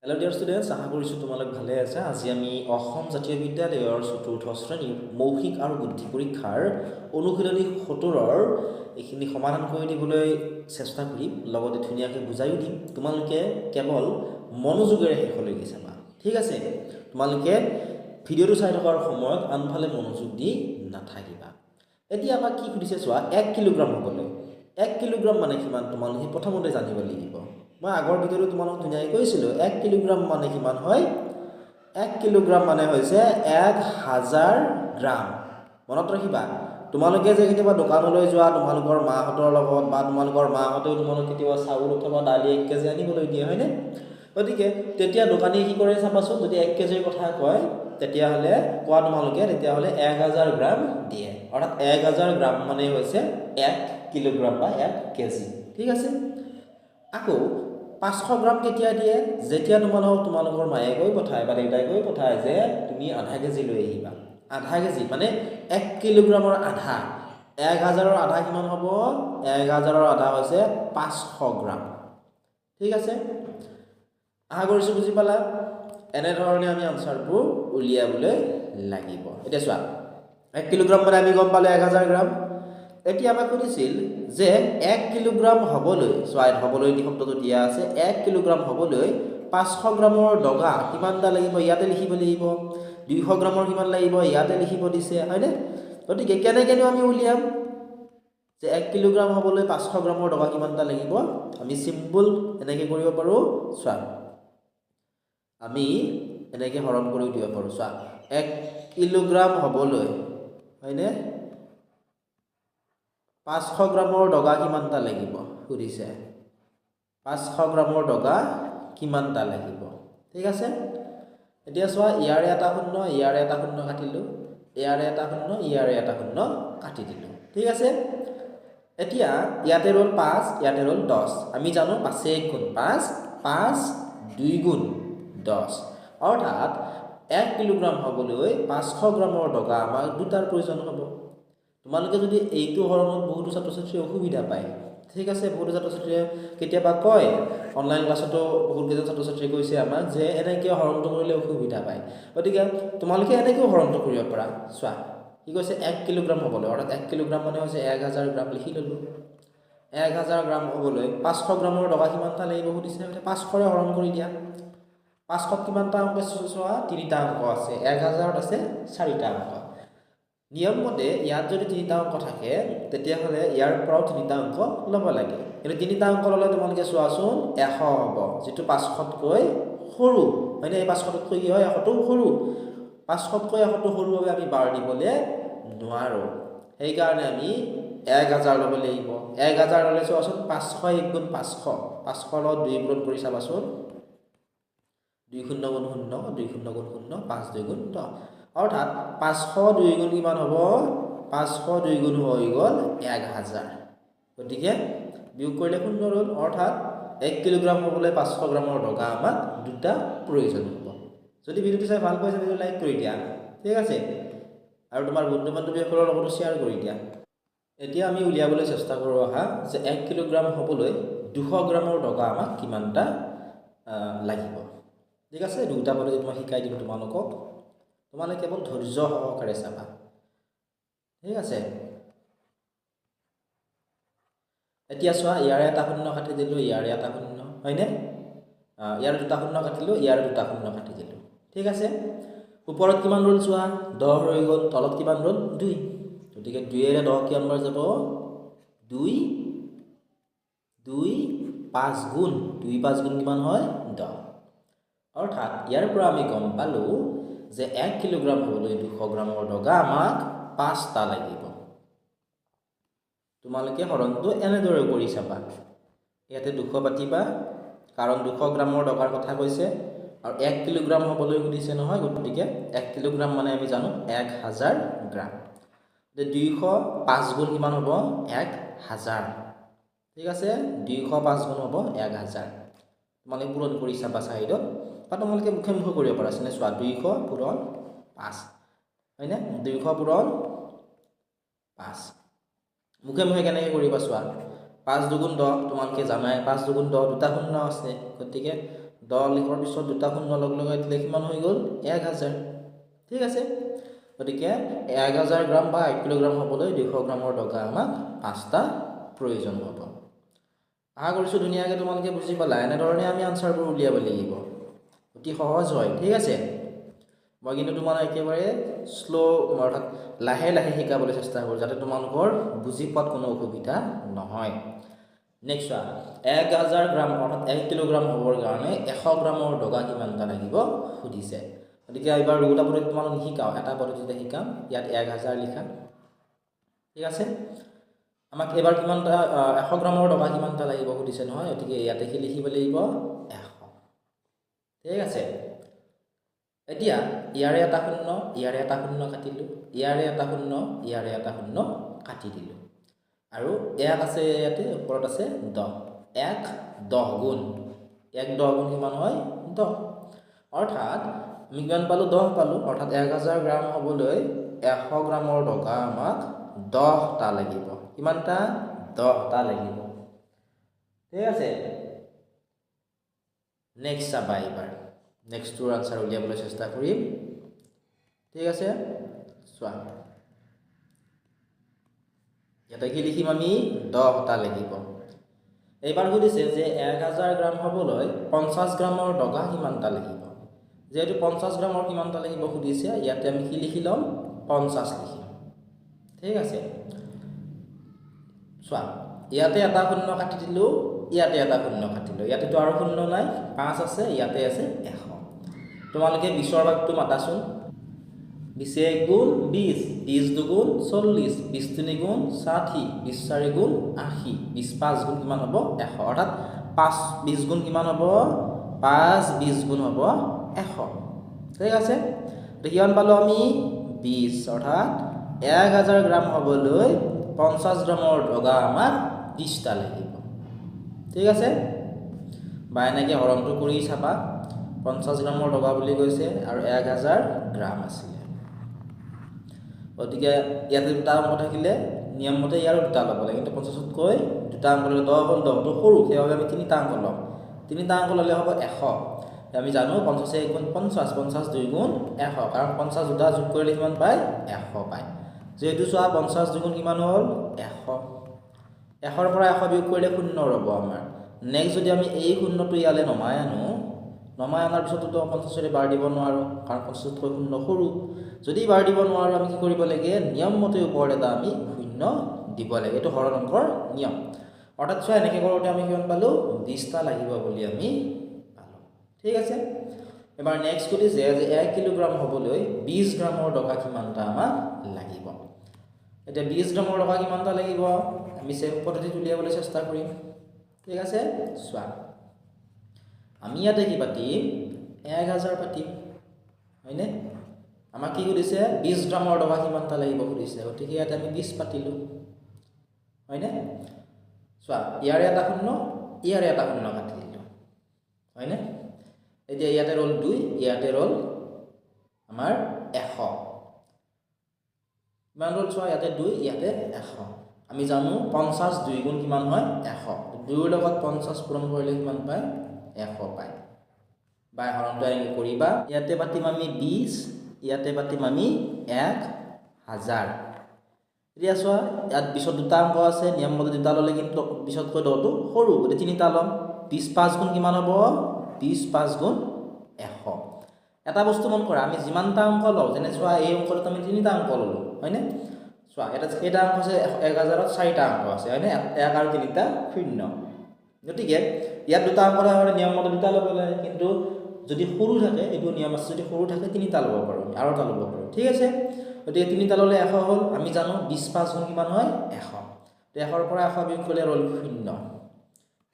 Hello dear students, আশা কৰিছোঁ তোমালোক ভালে আছা। আজি আমি অসম জাতীয় বিদ্যালয়ৰ চতুৰ্থ শ্ৰেণীৰ মৌখিক আৰু বুদ্ধি পৰীক্ষাৰ অনুশীলনী 17ৰ এইখিনি সমাধান কৰি দিবলৈ চেষ্টা কৰিম, লগতে ধুনীয়াকৈ বুজাইও দিম। তোমালোকে কেৱল মনোযোগেৰে শেষলৈকে চাবা, ঠিক আছে? তোমালোকে ভিডিঅ'টো চাই থকাৰ সময়ত আনফালে মনোযোগ দি নাথাকিবা। এতিয়া আমাক কি সুধিছে চোৱা, 1 কিলোগ্ৰাম হ'বলৈ 1 কিলোগ্ৰাম মানে কিমান তোমালোকে প্ৰথমতে জানিব লাগিব। মই আগৰ ভিডিঅ'টো তোমালোক ধুনীয়াকৈ কৈছিলোঁ 1 কিলোগ্ৰাম মানে কিমান হয়। 1 কিলোগ্ৰাম মানে হৈছে 1000 গ্ৰাম। মনত ৰাখিবা, তোমালোকে যে কেতিয়াবা দোকানলৈ যোৱা তোমালোকৰ মাহঁতৰ লগত বা তোমালোকৰ মাহঁতেও তোমালোক কেতিয়াবা চাউল অথবা দালি 1 কেজি আনিবলৈ দিয়ে, হয়নে? গতিকে তেতিয়া দোকানীয়ে কি কৰে চাবাচোন, যদি 1 কেজিৰ কথা কয় তেতিয়াহ'লে তোমালোকে তেতিয়াহ'লে 1000 গ্ৰাম দিয়ে। অৰ্থাৎ 1000 গ্ৰাম মানে হৈছে 1 কিলোগ্ৰাম বা 1 কেজি, ঠিক আছে? আকৌ 500 গ্ৰাম কেতিয়া দিয়ে? যেতিয়া তোমালোকৰ মায়ে কৈ পঠায় বা দেউতাই কৈ পঠায় যে তুমি আধা কেজি লৈ আহিবা। আধা কেজি মানে 1 কিলোগ্ৰামৰ আধা। 1000ৰ আধা কিমান হ'ব? 1000ৰ আধা হৈছে 500 গ্ৰাম, ঠিক আছে? আশা কৰিছোঁ বুজি পালা। এনেধৰণে আমি আনচাৰবোৰ উলিয়াবলৈ লাগিব। এতিয়া চোৱা, 1 কিলোগ্ৰাম মানে আমি গম পালোঁ 1000 গ্ৰাম। এতিয়া আমাক সুধিছিল যে 1 কিলোগ্ৰাম হ'বলৈ, চোৱা হ'বলৈ শব্দটো দিয়া আছে, 1 কিলোগ্ৰাম হ'বলৈ 500 গ্ৰামৰ দগা কিমানটা লাগিব ইয়াতে লিখিব লাগিব। 200 গ্ৰামৰ কিমান লাগিব ইয়াতে লিখিব দিছে, হয়নে? গতিকে কেনেকৈনো আমি উলিয়াম যে 1 কিলোগ্ৰাম হ'বলৈ 500 গ্ৰামৰ দগা কিমানটা লাগিব? আমি চিম্পল এনেকৈ কৰিব পাৰোঁ। চোৱা, আমি এনেকৈ হৰণ কৰি দিব পাৰোঁ। চোৱা, 1 কিলোগ্ৰাম হ'বলৈ, হয়নে, 500 গ্ৰামৰ দগা কিমানটা লাগিব সুধিছে। 500 গ্ৰামৰ দগা কিমানটা লাগিব, ঠিক আছে? এতিয়া চোৱা, ইয়াৰে এটা শূন্য ইয়াৰে এটা শূন্য কাটিলোঁ, ইয়াৰে এটা শূন্য ইয়াৰে এটা শূন্য কাটি দিলোঁ, ঠিক আছে? এতিয়া ইয়াতে ৰ'ল 5, ইয়াতে ৰ'ল 10। আমি জানো 5 গুণ 5, 5 2 গুণ 10। অৰ্থাৎ 1 কিলোগ্ৰাম হ'বলৈ 500 গ্ৰামৰ দগা আমাক দুটাৰ প্ৰয়োজন হ'ব। তোমালোকে যদি এইটো হৰণত বহুতো ছাত্ৰ ছাত্ৰীয়ে অসুবিধা পায়, ঠিক আছে? বহুতো ছাত্ৰ ছাত্ৰীয়ে কেতিয়াবা কয়, অনলাইন ক্লাছতো বহুতকেইজন ছাত্ৰ ছাত্ৰীয়ে কৈছে আমাক যে এনেকৈ হৰণটো কৰিলে অসুবিধা পায়। গতিকে তোমালোকে এনেকৈও হৰণটো কৰিব পাৰা। চোৱা, কি কৈছে 1 কিলোগ্ৰাম হ'বলৈ, অৰ্থাৎ 1 কিলোগ্ৰাম মানে হৈছে 1000 গ্ৰাম লিখি ল'লোঁ। 1000 গ্ৰাম হ'বলৈ 500 গ্ৰামৰ দগা কিমানটা লাগিব সুধিছে, 500ৰে হৰণ কৰি দিয়া। 500ত কিমানটা অংক আছে চোৱা, 3টা অংক আছে। 1000ত আছে 4টা অংক। নিয়ম মতে ইয়াত যদি 3টা অংক থাকে তেতিয়াহ'লে ইয়াৰ পৰাও 3টা অংক ল'ব লাগে। কিন্তু 3টা অংক ল'লে তোমালোকে চোৱাচোন 100 হ'ব, যিটো 500তকৈ সৰু, হয়নে? এই 500তকৈ কি হয়, 100টো সৰু। 500তকৈ 100টো সৰু বাবে আমি বাৰ দিবলৈ নোৱাৰোঁ। সেইকাৰণে আমি 1000 ল'ব লাগিব। 1000 ল'লে চোৱাচোন, 500 1 গুণ 500, 500 লগত 2 পূৰণ কৰি চাবাচোন, 2 শূন্য গুণ 0, 2 শূন্য গুণ 0, 5 2 গুণ 10। অৰ্থাৎ 500 2 গুণ কিমান হ'ব? 500 2 গুণ হৈ গ'ল 1000। গতিকে বিয়োগ কৰিলে 0 ৰ'ল। অৰ্থাৎ 1 কিলোগ্ৰাম হ'বলৈ 500 গ্ৰামৰ দগা আমাক দুটা প্ৰয়োজন হ'ব। যদি ভিডিঅ'টো চাই ভাল পাইছে ভিডিঅ'টো লাইক কৰি দিয়া, ঠিক আছে? আৰু তোমাৰ বন্ধু বান্ধৱীসকলৰ লগতো শ্বেয়াৰ কৰি দিয়া। এতিয়া আমি উলিয়াবলৈ চেষ্টা কৰোঁ আহা যে 1 কিলোগ্ৰাম হ'বলৈ 200 গ্ৰামৰ দগা আমাক কিমানটা লাগিব, ঠিক আছে? দুটা পদ্ধতি মই শিকাই দিম তোমালোকক, তোমালোকে কেৱল ধৈৰ্য সহকাৰে চাবা, ঠিক আছে? এতিয়া চোৱা, ইয়াৰে এটা শূন্য কাটি দিলোঁ, ইয়াৰে এটা শূন্য, হয়নে? ইয়াৰ দুটা শূন্য কাটিলোঁ, ইয়াৰ দুটা শূন্য কাটি দিলোঁ, ঠিক আছে? ওপৰত কিমান ৰ'ল চোৱা, 10 হৈ গ'ল, তলত কিমান ৰ'ল 2। গতিকে 2ৰে 10 কিমান বাৰ যাব? 2 2 5 গুণ, 2 5 গুণ কিমান হয়? 10। অৰ্থাৎ ইয়াৰ পৰা আমি গম পালোঁ যে 1 কিলোগ্ৰাম হ'বলৈ 200 গ্ৰামৰ দগা আমাক 5টা লাগিব। তোমালোকে হৰণটো এনেদৰে কৰি চাবা। ইয়াতে 200 পাতিবা, কাৰণ 200 গ্ৰামৰ দগাৰ কথা কৈছে আৰু 1 কিলোগ্ৰাম হ'বলৈ সুধিছে নহয়। গতিকে 1 কিলোগ্ৰাম মানে আমি জানো 1000 গ্ৰাম। 200 5 গুণ কিমান হ'ব? 1000, ঠিক আছে? 200 5 গুণ হ'ব 1000। তোমালোকে পূৰণ কৰি চাবা চাইডত, বা তোমালোকে মুখে মুখে কৰিব পাৰা। চোৱা, 200 পূৰণ 5, হয়নে? 200 পূৰণ 5 মুখে মুখে কেনেকৈ কৰিবা চোৱা। 5 2 গুণ 10, তোমালোকে জানাই 5 2 গুণ 10, দুটা শূন্য আছে। গতিকে 10 লিখাৰ পিছত দুটা শূন্য লগ লগাই দিলে কিমান হৈ গ'ল 1000 ঠিক আছে গতিকে 1000 গ্ৰাম বা 1 কিলোগ্ৰাম হ'বলৈ 200 গ্ৰামৰ ডগা আমাক 5টা প্ৰয়োজন হ'ব আশা কৰিছোঁ ধুনীয়াকৈ তোমালোকে বুজি পালা এনেধৰণে আমি আনসাৰবোৰ উলিয়াব লাগিব অতি সহজ হয় ঠিক আছে মই কিন্তু তোমালোক একেবাৰে স্লো অৰ্থাৎ লাহে লাহে শিকাবলৈ চেষ্টা কৰোঁ যাতে তোমালোকৰ বুজি পোৱাত কোনো অসুবিধা নহয় নেক্সট 1000 গ্ৰাম অৰ্থাৎ 1 কিলোগ্ৰাম হ'বৰ কাৰণে 100 গ্ৰামৰ ডগা কিমানটা লাগিব সুধিছে গতিকে এবাৰ দুটা পদ্ধতি তোমালোক শিকাও এটা পদ্ধতিতে শিকাম ইয়াত 1000 লিখা ঠিক আছে আমাক এবাৰ কিমানটা 100 গ্ৰামৰ ডগা কিমানটা লাগিব সুধিছে নহয় গতিকে ইয়াতে কি লিখিব লাগিব 100 ঠিক আছে এতিয়া ইয়াৰে এটা শূন্য ইয়াৰে এটা শূন্য কাটিলো ইয়াৰে এটা শূন্য ইয়াৰে এটা শূন্য কাটি দিলো আৰু 1 আছে ইয়াতে ওপৰত আছে 10 1 10 গুণ 1 10 গুণ কিমান হয় 10 অৰ্থাৎ আমি কিমান পালো 10 পালো অৰ্থাৎ 1000 গ্ৰাম হ'বলৈ 100 গ্ৰামৰ ডগা আমাক 10টা লাগিব কিমানটা 10টা লাগিব ঠিক আছে নেক্সট চাবা এবাৰ নেক্সট টুৰ আনসাৰ উলিয়াবলৈ চেষ্টা কৰিম ঠিক আছে চোৱা ইয়াতে কি লিখিম আমি 10টা লাগিব এইবাৰ সুধিছে যে 1000 গ্ৰাম হ'বলৈ 50 গ্ৰামৰ ডগা কিমানটা লাগিব যেহেতু 50 গ্ৰামৰ কিমানটা লাগিব সুধিছে ইয়াতে আমি কি লিখি লম 50 লিখিম ঠিক আছে চোৱা ইয়াতে এটা শূন্য কাটি দিলো ইয়াতে এটা শূন্য কাটিলো ইয়াতে তো আৰু শূন্য নাই 5 আছে ইয়াতে আছে 100 তোমালোকে 20ৰ ভাগটো মাতাচোন 20 গুণ 20 20 দুগুণ 40 20 তিনি গুণ 60 20 চাৰি গুণ 80 20 পাঁচ গুণ কিমান হ'ব 100 অৰ্থাৎ 5 20 গুণ কিমান হ'ব 5 20 গুণ হ'ব 100 ঠিক আছে কিমান পালো আমি 20 অৰ্থাৎ 1000 গ্ৰাম হ'বলৈ 50 গ্ৰামৰ ডগা আমাক 20টা লাগিব ঠিক আছে বা এনেকৈ হৰণটো কৰি চাবা 50 গ্ৰামৰ ডগা বুলি কৈছে আৰু 1000 গ্ৰাম আছিল গতিকে ইয়াতে দুটা অংক থাকিলে নিয়ম মতে ইয়াৰ দুটা ল'ব লাগে কিন্তু 50তকৈ দুটা অংক ল'লে 10 হ'ল 10টো সৰু সেইবাবে আমি তিনিটা অংক ল'ম তিনিটা অংক ল'লে হ'ব 100 আমি জানো 50 গুণ 50 50 2 গুণ 100 কাৰণ 50 দুটা যোগ কৰিলে কিমান পায় 100 পায় যেহেতু চোৱা 50 দুগুণ কিমান হ'ল 100 100ৰ পৰা 100 বিয়োগ কৰিলে শূন্য ৰ'ব আমাৰ নেক্সট যদি আমি এই শূন্যটো ইয়ালে নমাই আনাৰ পিছতো 50ৰে বাৰ দিব নোৱাৰোঁ কাৰণ 50তকৈ শূন্য সৰু যদি বাৰ দিব নোৱাৰোঁ আমি কি কৰিব লাগে নিয়ম মতে ওপৰত এটা আমি শূন্য দিব লাগে এইটো হৰণ অংকৰ নিয়ম অৰ্থাৎ চোৱা এনেকৈ কৰোঁতে আমি কিমান পালোঁ 20টা লাগিব বুলি আমি পালোঁ ঠিক আছে এবাৰ নেক্সট সুধিছে যে 1 কিলোগ্ৰাম হ'বলৈ 20 গ্ৰামৰ ডগা কিমানটা আমাক লাগিব এতিয়া 20 গ্ৰামৰ ডগা কিমানটা লাগিব আমি চেম পদ্ধতিত উলিয়াবলৈ চেষ্টা কৰিম ঠিক আছে চোৱা আমি ইয়াতে কি পাতিম 1000 পাতিম হয়নে আমাক কি সুধিছে 20 গ্ৰামৰ ডগা কিমানটা লাগিব সুধিছে গতিকে ইয়াতে আমি 20 পাতিলোঁ হয়নে চোৱা ইয়াৰে এটা শূন্য ইয়াৰে এটা শূন্য কাটি দিলোঁ হয়নে এতিয়া ইয়াতে ৰ'ল 2 ইয়াতে ৰ'ল আমাৰ 100 কিমান ৰ'ল চোৱা ইয়াতে 2 ইয়াতে 100 আমি জানো 50 2 গুণ কিমান হয় 100 2ৰ লগত 50 পূৰণ কৰিলে কিমান পায় 100 পায় বাই হৰণটো এনেকৈ কৰিবা ইয়াতে পাতিম আমি 20 ইয়াতে পাতিম আমি 1000 এতিয়া চোৱা ইয়াত পিছত দুটা অংক আছে নিয়ম মতে দুটা ল'লে কিন্তু পিছতকৈ 10টো সৰু গতিকে তিনিটা ল'ম 20 5 গুণ কিমান হ'ব 20 5 গুণ 100 এটা বস্তু মন কৰা আমি যিমানটা অংক লওঁ যেনে চোৱা এই অংকটোত আমি তিনিটা অংক ল'লোঁ হয়নে চোৱা এটা কেইটা অংক আছে 1000ত 4টা অংক আছে হয়নে 1 আৰু 3টা শূন্য গতিকে ইয়াত দুটা অংক হ'লে নিয়ম মতে দুটা ল'ব লাগে কিন্তু যদি সৰু থাকে এইটো নিয়ম আছে যদি সৰু থাকে তিনিটা ল'ব পাৰোঁ আৰু এটা ল'ব পাৰোঁ ঠিক আছে গতিকে তিনিটা ল'লে 100 হ'ল আমি জানো 20 5 গুণ কিমান হয় 100 100ৰ পৰা 100 বিয়োগ কৰিলে ৰ'ল শূন্য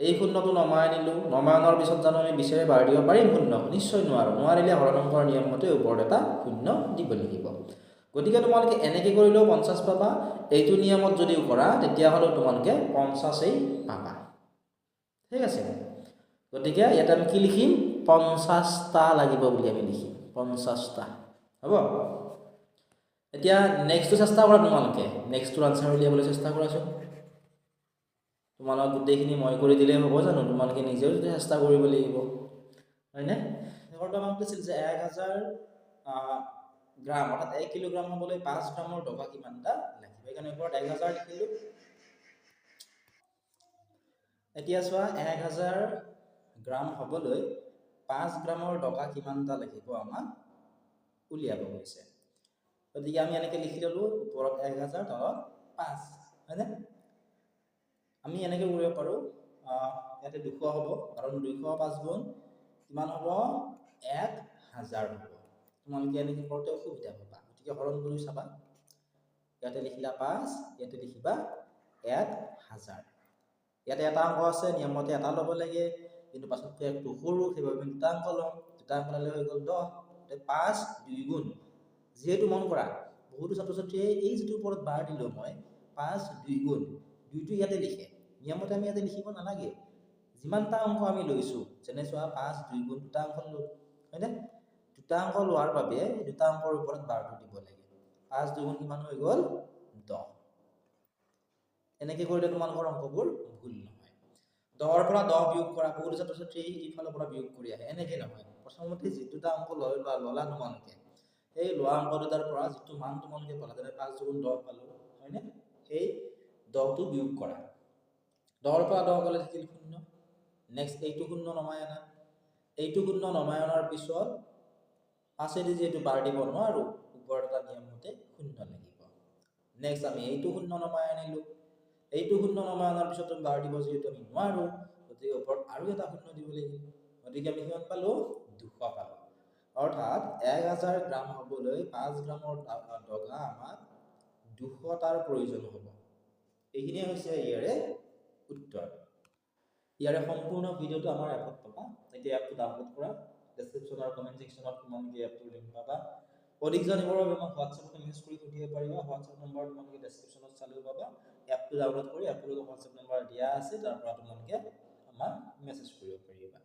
এই শূন্যটো নমাই আনিলোঁ নমাই অনাৰ পিছত জানো আমি 20ৰে বাৰ দিব পাৰিম শূন্য নিশ্চয় নোৱাৰিলে হৰণ অংকৰ নিয়ম মতে ওপৰত এটা শূন্য দিব লাগিব গতিকে তোমালোকে এনেকৈ কৰিলেও 50 পাবা এইটো নিয়মত যদিও কৰা তেতিয়াহ'লেও তোমালোকে 50এই পাবা ঠিক আছে গতিকে ইয়াতে আমি কি লিখিম 50টা লাগিব বুলি আমি লিখিম 50টা হ'ব এতিয়া নেক্সটটো চেষ্টা কৰা তোমালোকে নেক্সটটোৰ আনসাৰ উলিয়াবলৈ চেষ্টা কৰাচোন তোমালোক গোটেইখিনি মই কৰি দিলেই হ'ব জানো তোমালোকে নিজেও চেষ্টা কৰিব লাগিব হয়নে? শেষৰটো আমাক কৈছিল যে 1000 গ্ৰাম অৰ্থাৎ 1 কিলোগ্ৰাম হ'বলৈ 5 গ্ৰামৰ ডগা কিমানটা লাগিব। সেইকাৰণে ওপৰত 1000 লিখিলো। এতিয়া চোৱা 1000 গ্ৰাম হ'বলৈ 5 গ্ৰামৰ ডগা কিমানটা লাগিব আমাক উলিয়াব গৈছে। গতিকে আমি এনেকৈ লিখি ল'লো, ওপৰত 1000 তলত 5, হয়নে? আমি এনেকৈ কৰিব পাৰোঁ, ইয়াতে 200 হ'ব, কাৰণ 205 গুণ কিমান হ'ব? 1000 হ'ব। তোমালোকে এনেকৈ কৰোঁতে অসুবিধা পাবা, গতিকে হৰণ কৰি চাবা। ইয়াতে লিখিলা 5, ইয়াতে লিখিবা 1000। ইয়াতে এটা অংক আছে, নিয়মতে এটা ল'ব লাগে, কিন্তু পাছতকৈ একটু সৰু, সেইবাবে আমি দুটা অংক ল'ম। দুটা অংক ল'লে হৈ গ'ল 10। 5 2 গুণ, যিহেতু মন কৰা বহুতো ছাত্ৰ ছাত্ৰীয়ে এই যিটো ওপৰত বাৰ দিলো মই 5 2 গুণ, 2টো ইয়াতে লিখে। নিয়মতে আমি ইয়াতে লিখিব নালাগে। যিমানটা অংক আমি লৈছোঁ, যেনে চোৱা 5 2 গুণ দুটা অংক ল'লো, হয়নে? দুটা অংক লোৱাৰ বাবে দুটা অংকৰ ওপৰত বাৰটো দিব লাগে। 5 2 গুণ কিমান হৈ গ'ল? 10। এনেকৈ কৰিলে তোমালোকৰ অংকবোৰ ভুল নহয়। 10ৰ পৰা 10 বিয়োগ কৰা, বহুতো ছাত্ৰ ছাত্ৰী এইফালৰ পৰা বিয়োগ কৰি আহে, এনেকৈ নহয়। প্ৰথমতে যিটোটা অংক ল'লা তোমালোকে, সেই লোৱা অংক দুটাৰ পৰা যিটো মান তোমালোকে পালা, যেনে 5 2 গুণ 10 পালো, হয়নে? সেই 10টো বিয়োগ কৰা। 10ৰ পৰা 10 গ'লে থাকিল 0। নেক্সট এইটো 0 নমাই আনা। এইটো 0 নমাই অনাৰ পিছত 5এদি যিহেতু বাৰ দিব নোৱাৰোঁ, ওপৰত এটা নিয়ম মতে 0 লাগিব। নেক্সট আমি এইটো 0 নমাই আনিলোঁ। এইটো 0 নমাই অনাৰ পিছত বাৰ দিব যিহেতু আমি নোৱাৰোঁ, গতিকে ওপৰত আৰু এটা 0 দিব লাগিব। গতিকে আমি কিমান পালোঁ? 200 পালোঁ। অৰ্থাৎ 1000 গ্ৰাম হ'বলৈ 5 গ্ৰামৰ ডগা আমাক 200টাৰ প্ৰয়োজন হ'ব। এইখিনিয়ে হৈছে ইয়াৰে উত্তৰ। ইয়াৰে সম্পূৰ্ণ ভিডিঅ'টো আমাৰ এপত পাবা। এতিয়া এপটো ডাউনলোড কৰা, ডেছক্ৰিপশ্যন আৰু কমেণ্ট ছেকশ্যনত তোমালোকে এপটোৰ লিংক পাবা। অধিক জানিবৰ বাবে আমাক হোৱাটছএপত মেছেজ কৰি সুধিব পাৰিবা। হোৱাটছএপ নম্বৰ তোমালোকে ডেছক্ৰিপশ্যনত চালেও পাবা। এপটো ডাউনলোড কৰি এপটোৰ হোৱাটছএপ নম্বৰ দিয়া আছে, তাৰ পৰা তোমালোকে আমাক মেছেজ কৰিব পাৰিবা।